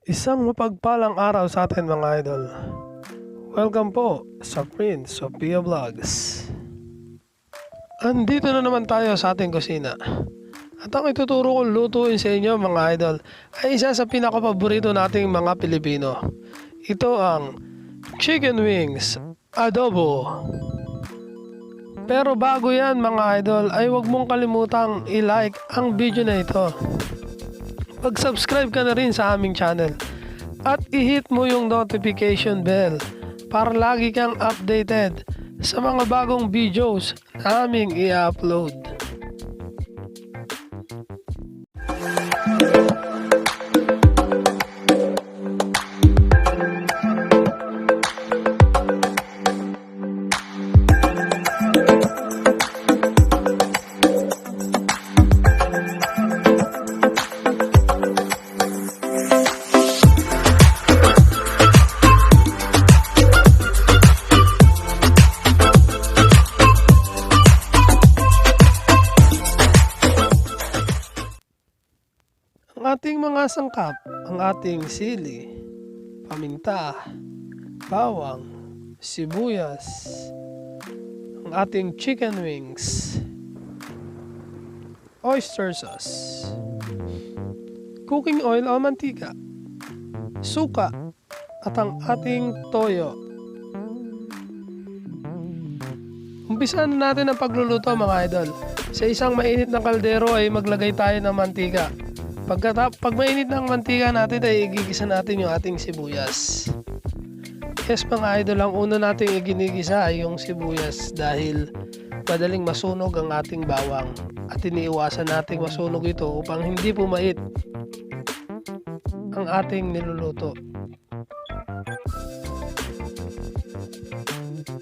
Isang mapagpalang araw sa atin mga idol. Welcome po sa Prince Sophia Vlogs. Andito na naman tayo sa ating kusina. At ang ituturo kong lutuin sa inyo mga idol ay isa sa pinakapaborito nating mga Pilipino. Ito ang chicken wings adobo. Pero bago yan mga idol ay huwag mong kalimutang i-like ang video na ito. Mag-subscribe ka na rin sa aming channel at i-hit mo yung notification bell para lagi kang updated sa mga bagong videos na aming i-upload. Ang ating mga sangkap, ang ating sili, paminta, bawang, sibuyas, ang ating chicken wings, oyster sauce, cooking oil o mantika, suka, at ang ating toyo. Umpisahan na natin ang pagluluto mga idol. Sa isang mainit na kaldero ay maglagay tayo ng mantika. Pag mainit ng mantika natin ay igigisa natin yung ating sibuyas. Yes mga idol, ang una nating iginigisa ay yung sibuyas dahil madaling masunog ang ating bawang at iniiwasan nating masunog ito upang hindi pumait ang ating niluluto.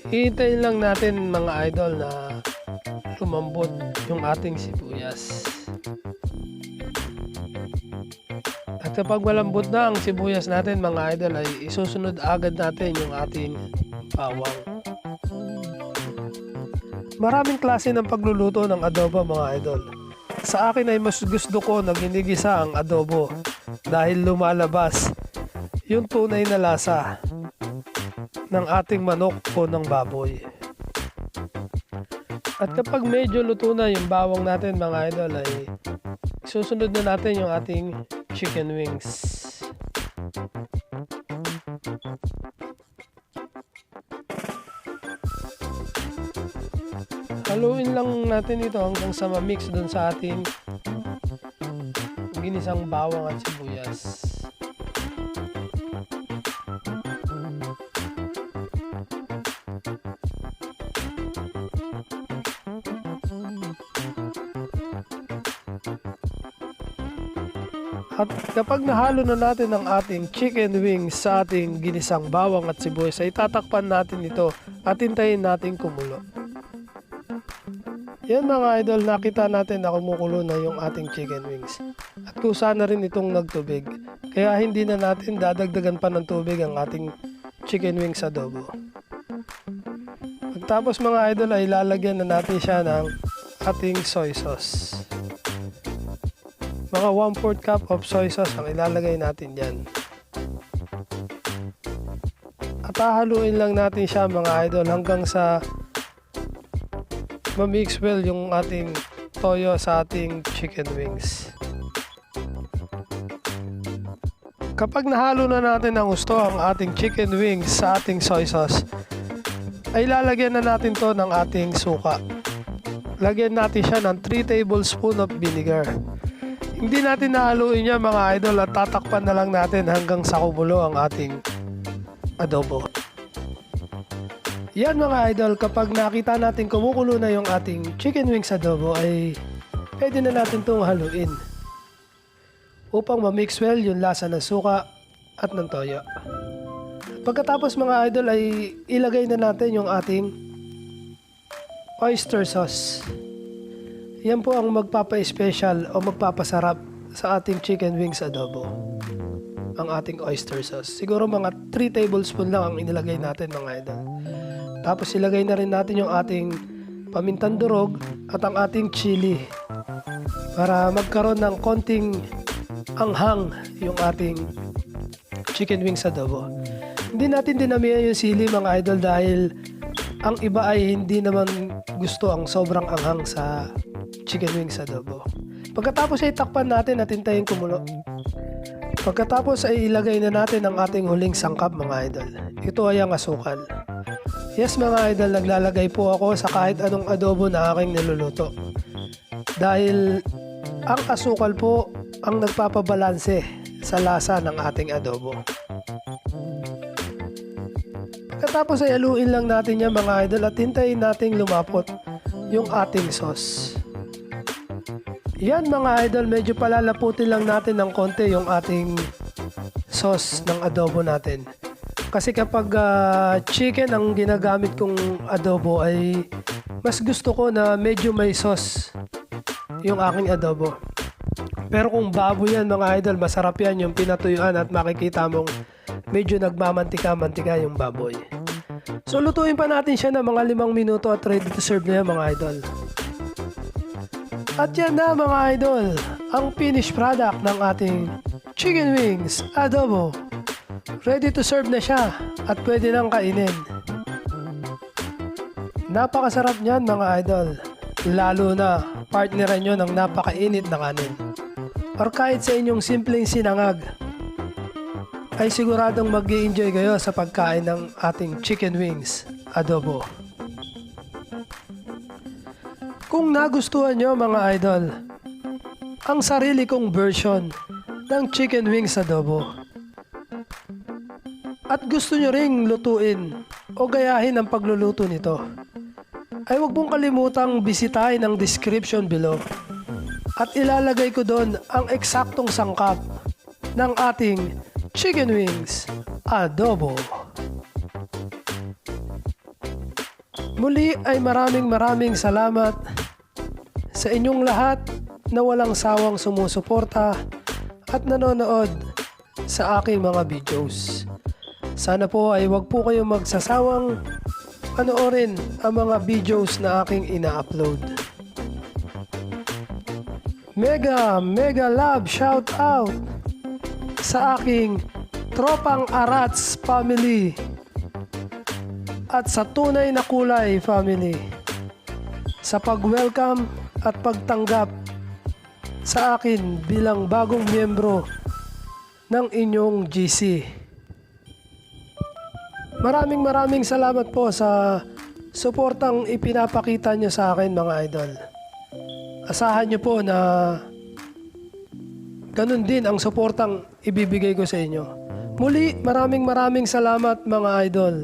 Hihintayin lang natin mga idol na lumambot yung ating sibuyas. At kapag malambot na ang sibuyas natin mga idol ay isusunod agad natin yung ating bawang. Maraming klase ng pagluluto ng adobo mga idol. Sa akin ay mas gusto ko na ginigisa ang adobo dahil lumalabas yung tunay na lasa ng ating manok o ng baboy. At kapag medyo luto na yung bawang natin mga idol ay susunod na natin yung ating chicken wings. Haluin lang natin ito hanggang sa ma-mix dun sa ating ginisang bawang at sibuyas. At kapag nahalo na natin ang ating chicken wings sa ating ginisang bawang at sibuyas ay tatakpan natin ito at hintayin natin kumulo. Yan mga idol, nakita natin na kumukulo na yung ating chicken wings. At kusa na rin itong nagtubig. Kaya hindi na natin dadagdagan pa ng tubig ang ating chicken wings adobo. Pagtapos mga idol ay lalagyan na natin siya ng ating soy sauce. Mga 1/4 cup of soy sauce ang ilalagay natin dyan. At hahaluin lang natin siya mga idol hanggang sa ma-mix well yung ating toyo sa ating chicken wings. Kapag nahalo na natin ng gusto ang ating chicken wings sa ating soy sauce, ay lalagyan na natin to ng ating suka. Lagyan natin siya ng 3 tablespoons of vinegar. Hindi natin nahaluin yan mga idol at tatakpan na lang natin hanggang sa kumulo ang ating adobo. Yan mga idol, kapag nakita natin kumukulo na yung ating chicken wings adobo ay pwede na natin itong haluin upang ma-mix well yung lasa ng suka at ng toyo. Pagkatapos mga idol ay ilagay na natin yung ating oyster sauce. Yan po ang magpapa-special o magpapasarap sa ating chicken wings adobo. Ang ating oyster sauce. Siguro mga 3 tablespoons lang ang inilagay natin mga idol. Tapos ilagay na rin natin yung ating pamintang durog at ang ating chili para magkaroon ng konting anghang yung ating chicken wings adobo. Hindi natin dinamihan yung sili mga idol dahil ang iba ay hindi naman gusto ang sobrang anghang sa chicken wings adobo. Pagkatapos ay takpan natin at hintayin kumulo. Pagkatapos ay ilagay na natin ang ating huling sangkap mga idol. Ito ay ang asukal. Yes mga idol, naglalagay po ako sa kahit anong adobo na aking niluluto. Dahil ang asukal po ang nagpapabalanse sa lasa ng ating adobo. Pagkatapos ay haluin lang natin yan mga idol at hintayin nating lumapot yung ating sauce. Yan mga idol, medyo palalaputin lang natin ng konti yung ating sauce ng adobo natin. Kasi kapag chicken ang ginagamit kong adobo ay mas gusto ko na medyo may sauce yung aking adobo. Pero kung baboy yan mga idol, masarap yan yung pinatuyuan at makikita mong medyo nagmamantika-mantika yung baboy. So lutuin pa natin siya ng mga 5 minuto at ready to serve na yan mga idol. At yan na mga idol, ang finished product ng ating chicken wings adobo. Ready to serve na siya at pwede nang kainin. Napakasarap niyan mga idol, lalo na partneran nyo ng napakainit na kanin. Or kahit sa inyong simpleng sinangag, ay siguradong mag-i-enjoy kayo sa pagkain ng ating chicken wings adobo. Kung nagustuhan nyo mga idol, ang sarili kong version ng chicken wings adobo at gusto nyo ring lutuin o gayahin ang pagluluto nito, ay huwag mong kalimutang bisitahin ang description below at ilalagay ko doon ang eksaktong sangkap ng ating chicken wings adobo. Muli ay maraming salamat sa inyong lahat na walang sawang sumusuporta at nanonood sa aking mga videos. Sana po ay wag po kayong magsasawang panoorin ang mga videos na aking ina-upload. Mega love shout out sa aking tropang Arats family at sa Tunay na Kulay family sa pag-welcome at pagtanggap sa akin bilang bagong miyembro ng inyong GC. Maraming salamat po sa suportang ipinapakita nyo sa akin mga idol. Asahan nyo po na ganun din ang suportang ibibigay ko sa inyo. Muli, maraming salamat mga idol.